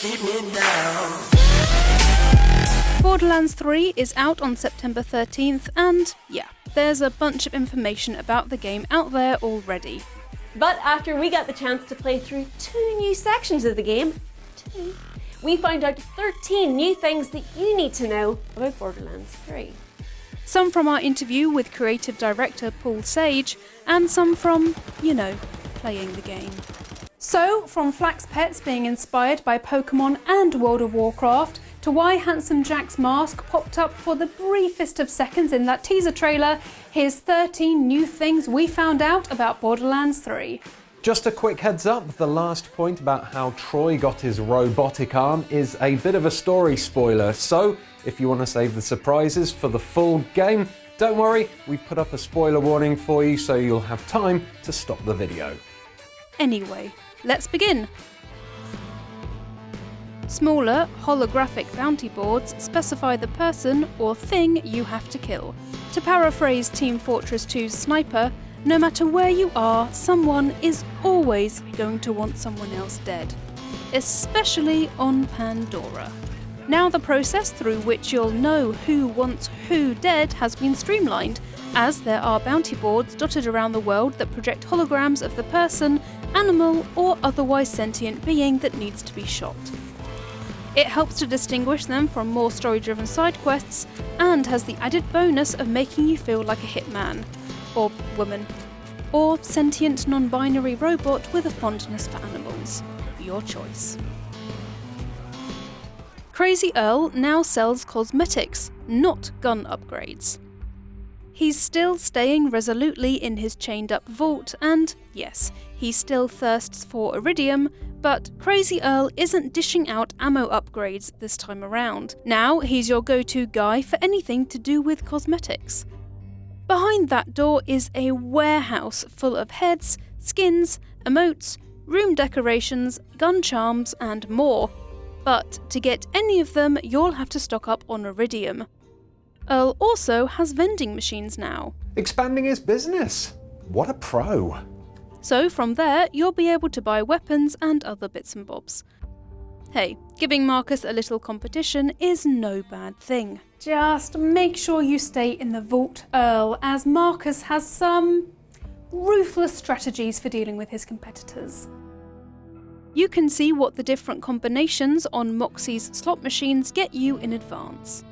keep me down. Borderlands 3 is out on September 13th, and yeah, there's a bunch of information about the game out there already. But after we got the chance to play through 2 new sections of the game, we found out 13 new things that you need to know about Borderlands 3. Some from our interview with creative director Paul Sage, and some from, playing the game. So, from Flak's pets being inspired by Pokemon and World of Warcraft, to why Handsome Jack's mask popped up for the briefest of seconds in that teaser trailer, here's 13 new things we found out about Borderlands 3. Just a quick heads up, the last point about how Troy got his robotic arm is a bit of a story spoiler, so if you want to save the surprises for the full game, don't worry, we've put up a spoiler warning for you so you'll have time to stop the video. Anyway, let's begin. Smaller, holographic bounty boards specify the person or thing you have to kill. To paraphrase Team Fortress 2's Sniper, no matter where you are, someone is always going to want someone else dead. Especially on Pandora. Now the process through which you'll know who wants who dead has been streamlined, as there are bounty boards dotted around the world that project holograms of the person, animal, or otherwise sentient being that needs to be shot. It helps to distinguish them from more story-driven side quests, and has the added bonus of making you feel like a hitman, or woman, or sentient non-binary robot with a fondness for animals. Your choice. Crazy Earl now sells cosmetics, not gun upgrades. He's still staying resolutely in his chained-up vault, and yes, he still thirsts for iridium, but Crazy Earl isn't dishing out ammo upgrades this time around. Now he's your go-to guy for anything to do with cosmetics. Behind that door is a warehouse full of heads, skins, emotes, room decorations, gun charms, and more. But to get any of them, you'll have to stock up on iridium. Earl also has vending machines now. Expanding his business. What a pro. So from there, you'll be able to buy weapons and other bits and bobs. Hey, giving Marcus a little competition is no bad thing. Just make sure you stay in the vault, Earl, as Marcus has some ruthless strategies for dealing with his competitors. You can see what the different combinations on Moxies slot machines get you in advance.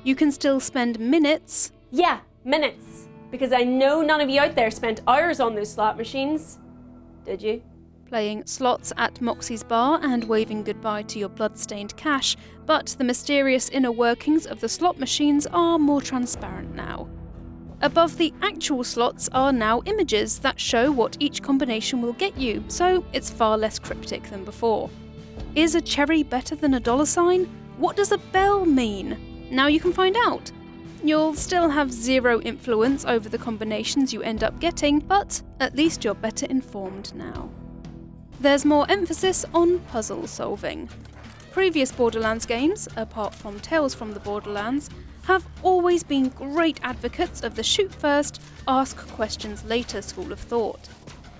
You can still spend minutes. Yeah, minutes. Because I know none of you out there spent hours on those slot machines. Did you? Playing slots at Moxie's bar and waving goodbye to your blood-stained cash, but the mysterious inner workings of the slot machines are more transparent now. Above the actual slots are now images that show what each combination will get you, so it's far less cryptic than before. Is a cherry better than a $sign? What does a bell mean? Now you can find out. You'll still have zero influence over the combinations you end up getting, but at least you're better informed now. There's more emphasis on puzzle solving. Previous Borderlands games, apart from Tales from the Borderlands, have always been great advocates of the shoot first, ask questions later school of thought.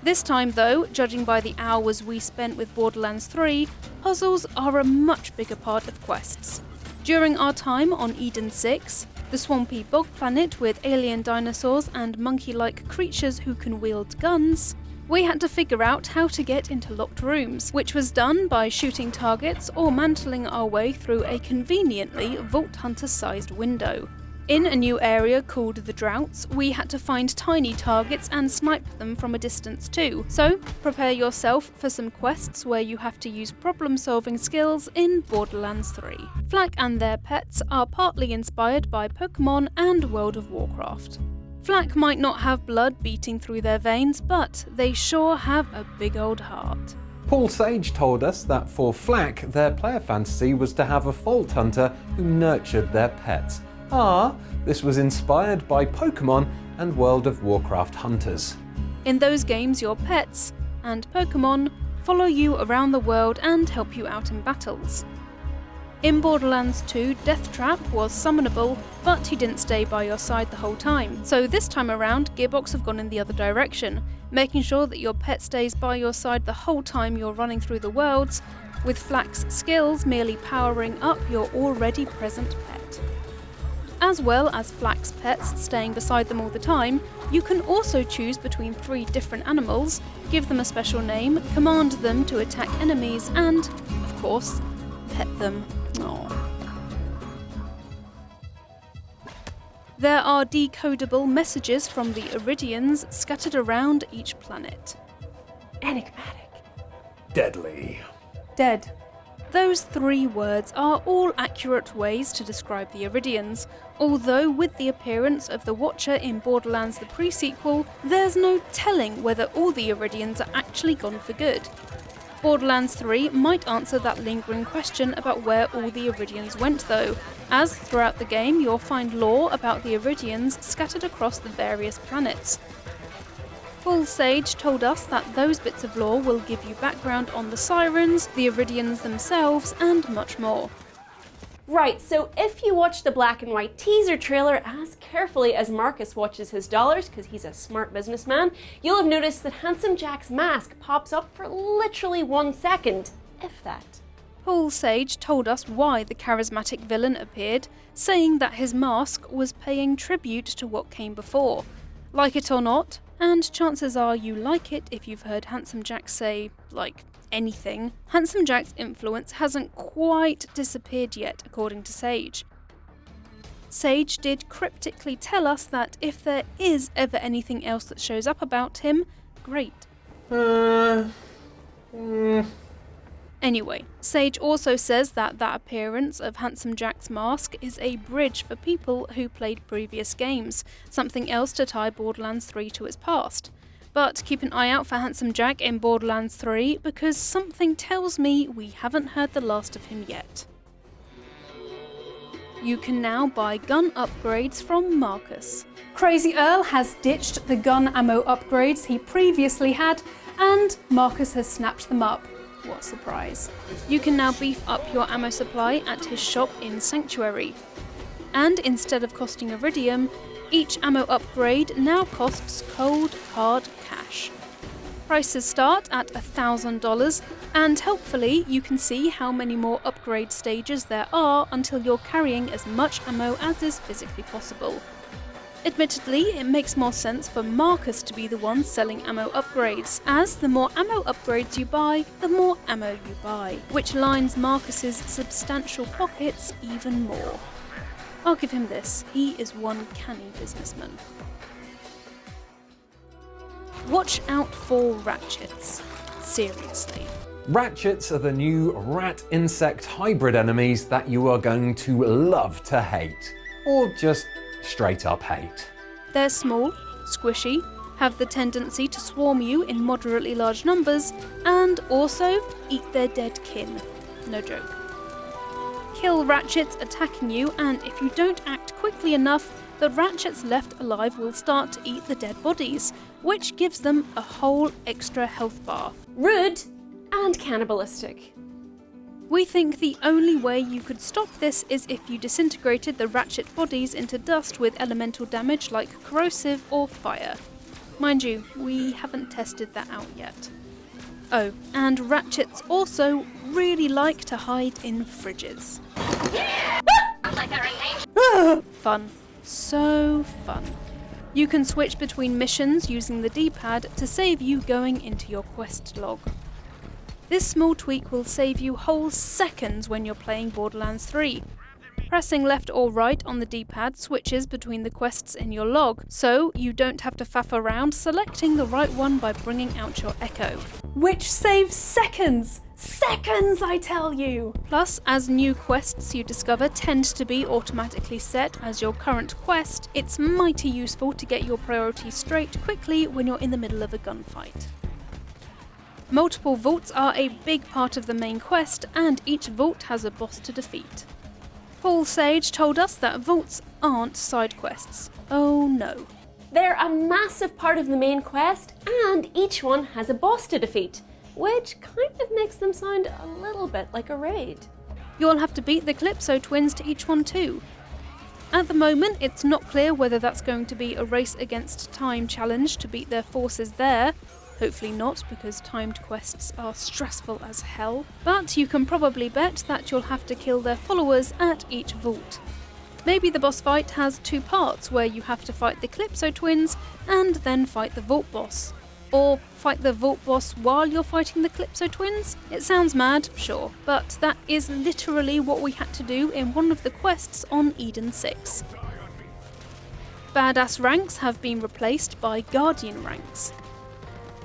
This time though, judging by the hours we spent with Borderlands 3, puzzles are a much bigger part of quests. During our time on Eden 6, the swampy bog planet with alien dinosaurs and monkey-like creatures who can wield guns, we had to figure out how to get into locked rooms, which was done by shooting targets or mantling our way through a conveniently Vault Hunter-sized window. In a new area called the Droughts, we had to find tiny targets and snipe them from a distance too, so prepare yourself for some quests where you have to use problem-solving skills in Borderlands 3. Flak and their pets are partly inspired by Pokemon and World of Warcraft. Flak might not have blood beating through their veins, but they sure have a big old heart. Paul Sage told us that for Flak, their player fantasy was to have a Vault Hunter who nurtured their pets. This was inspired by Pokemon and World of Warcraft hunters. In those games, your pets and Pokemon follow you around the world and help you out in battles. In Borderlands 2, Deathtrap was summonable, but he didn't stay by your side the whole time. So this time around, Gearbox have gone in the other direction, making sure that your pet stays by your side the whole time you're running through the worlds, with Flak's skills merely powering up your already present pet. As well as Flak's pets staying beside them all the time, you can also choose between 3 different animals, give them a special name, command them to attack enemies, and, of course, pet them. Aww. There are decodable messages from the Iridians scattered around each planet. Enigmatic. Deadly. Dead. Those 3 words are all accurate ways to describe the Iridians, although with the appearance of the Watcher in Borderlands the pre-sequel, there's no telling whether all the Iridians are actually gone for good. Borderlands 3 might answer that lingering question about where all the Iridians went though, as throughout the game you'll find lore about the Iridians scattered across the various planets. Full Sage told us that those bits of lore will give you background on the Sirens, the Iridians themselves, and much more. Right, so if you watch the black and white teaser trailer as carefully as Marcus watches his dollars, because he's a smart businessman, you'll have noticed that Handsome Jack's mask pops up for literally 1 second, if that. Full Sage told us why the charismatic villain appeared, saying that his mask was paying tribute to what came before. Like it or not, and chances are you like it if you've heard Handsome Jack say, like, anything, Handsome Jack's influence hasn't quite disappeared yet, according to Sage. Sage did cryptically tell us that if there is ever anything else that shows up about him, great. Anyway, Sage also says that appearance of Handsome Jack's mask is a bridge for people who played previous games, something else to tie Borderlands 3 to its past. But keep an eye out for Handsome Jack in Borderlands 3 because something tells me we haven't heard the last of him yet. You can now buy gun upgrades from Marcus. Crazy Earl has ditched the gun ammo upgrades he previously had, and Marcus has snapped them up. What a surprise. You can now beef up your ammo supply at his shop in Sanctuary. And instead of costing Iridium, each ammo upgrade now costs cold, hard cash. Prices start at $1,000, and hopefully you can see how many more upgrade stages there are until you're carrying as much ammo as is physically possible. Admittedly, it makes more sense for Marcus to be the one selling ammo upgrades, as the more ammo upgrades you buy, the more ammo you buy, which lines Marcus's substantial pockets even more. I'll give him this, he is one canny businessman. Watch out for Ratchets. Seriously. Ratchets are the new rat-insect hybrid enemies that you are going to love to hate. Or just straight up hate. They're small, squishy, have the tendency to swarm you in moderately large numbers, and also eat their dead kin. No joke. Kill Ratchets attacking you, and if you don't act quickly enough, the Ratchets left alive will start to eat the dead bodies, which gives them a whole extra health bar. Rude and cannibalistic. We think the only way you could stop this is if you disintegrated the Ratchet bodies into dust with elemental damage like corrosive or fire. Mind you, we haven't tested that out yet. Oh, and Ratchets also really like to hide in fridges. Fun. So fun. You can switch between missions using the D-pad to save you going into your quest log. This small tweak will save you whole seconds when you're playing Borderlands 3. Pressing left or right on the D-pad switches between the quests in your log, so you don't have to faff around selecting the right one by bringing out your echo. Which saves seconds! Seconds, I tell you! Plus, as new quests you discover tend to be automatically set as your current quest, it's mighty useful to get your priorities straight quickly when you're in the middle of a gunfight. Multiple vaults are a big part of the main quest, and each vault has a boss to defeat. Paul Sage told us that vaults aren't side quests. Oh no. They're a massive part of the main quest, and each one has a boss to defeat, which kind of makes them sound a little bit like a raid. You'll have to beat the Calypso twins to each one too. At the moment, it's not clear whether that's going to be a race against time challenge to beat their forces there. hopefully not, because timed quests are stressful as hell, but you can probably bet that you'll have to kill their followers at each vault. Maybe the boss fight has 2 parts, where you have to fight the Calypso twins and then fight the vault boss. Or fight the vault boss while you're fighting the Calypso twins? It sounds mad, sure, but that is literally what we had to do in one of the quests on Eden 6. Badass ranks have been replaced by Guardian ranks.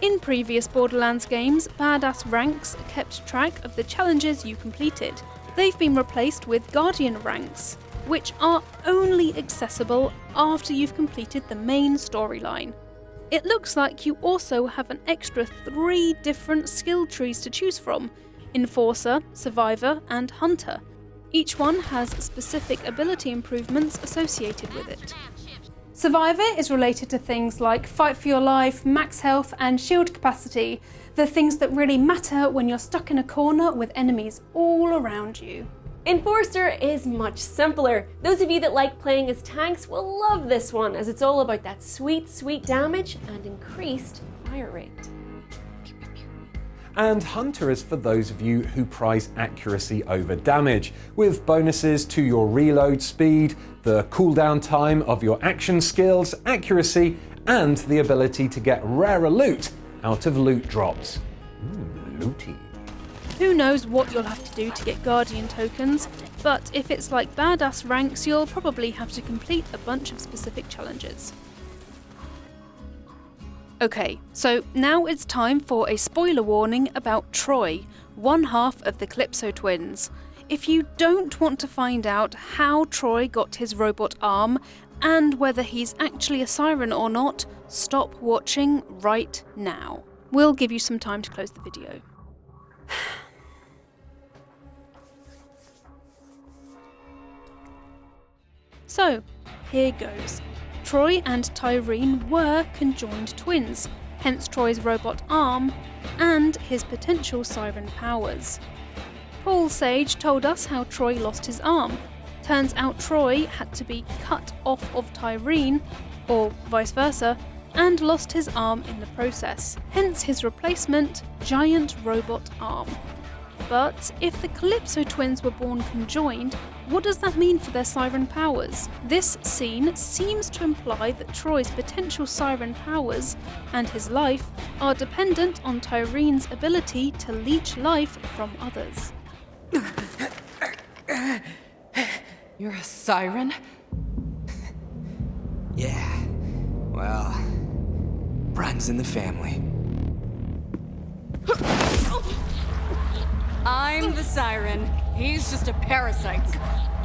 In previous Borderlands games, Badass ranks kept track of the challenges you completed. They've been replaced with Guardian ranks, which are only accessible after you've completed the main storyline. It looks like you also have an extra 3 different skill trees to choose from: Enforcer, Survivor, and Hunter. Each one has specific ability improvements associated with it. Survivor is related to things like fight for your life, max health, and shield capacity, the things that really matter when you're stuck in a corner with enemies all around you. Enforcer is much simpler. Those of you that like playing as tanks will love this one, as it's all about that sweet, sweet damage and increased fire rate. And Hunter is for those of you who prize accuracy over damage, with bonuses to your reload speed, the cooldown time of your action skills, accuracy, and the ability to get rarer loot out of loot drops. Looty. Who knows what you'll have to do to get Guardian tokens, but if it's like Badass ranks, you'll probably have to complete a bunch of specific challenges. Okay, so now it's time for a spoiler warning about Troy, one half of the Calypso twins. If you don't want to find out how Troy got his robot arm and whether he's actually a siren or not, stop watching right now. We'll give you some time to close the video. So, here goes. Troy and Tyreen were conjoined twins, hence Troy's robot arm and his potential siren powers. Paul Sage told us how Troy lost his arm. Turns out Troy had to be cut off of Tyreen, or vice versa, and lost his arm in the process, hence his replacement, giant robot arm. But if the Calypso twins were born conjoined, what does that mean for their siren powers? This scene seems to imply that Troy's potential siren powers and his life are dependent on Tyreen's ability to leech life from others. You're a siren? Yeah, well, runs in the family. I'm the siren. He's just a parasite.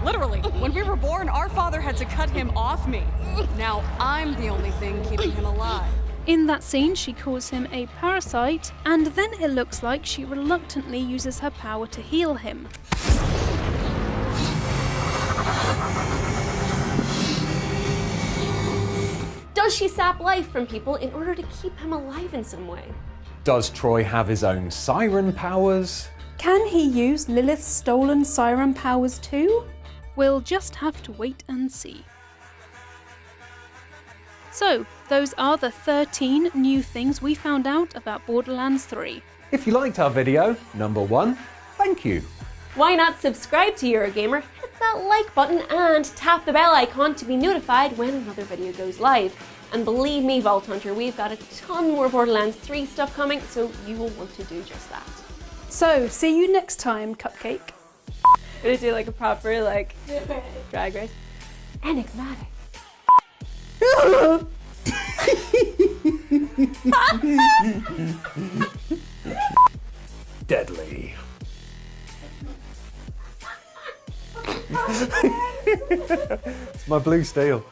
Literally, when we were born, our father had to cut him off me. Now I'm the only thing keeping him alive. In that scene, she calls him a parasite, and then it looks like she reluctantly uses her power to heal him. Does she sap life from people in order to keep him alive in some way? Does Troy have his own siren powers? Can he use Lilith's stolen siren powers too? We'll just have to wait and see. So, those are the 13 new things we found out about Borderlands 3. If you liked our video, number 1, thank you. Why not subscribe to Eurogamer, hit that like button, and tap the bell icon to be notified when another video goes live. And believe me, Vault Hunter, we've got a ton more Borderlands 3 stuff coming, so you will want to do just that. So, see you next time, Cupcake. I'm gonna do like a proper, like, drag race. Enigmatic. Deadly. It's my blue steel.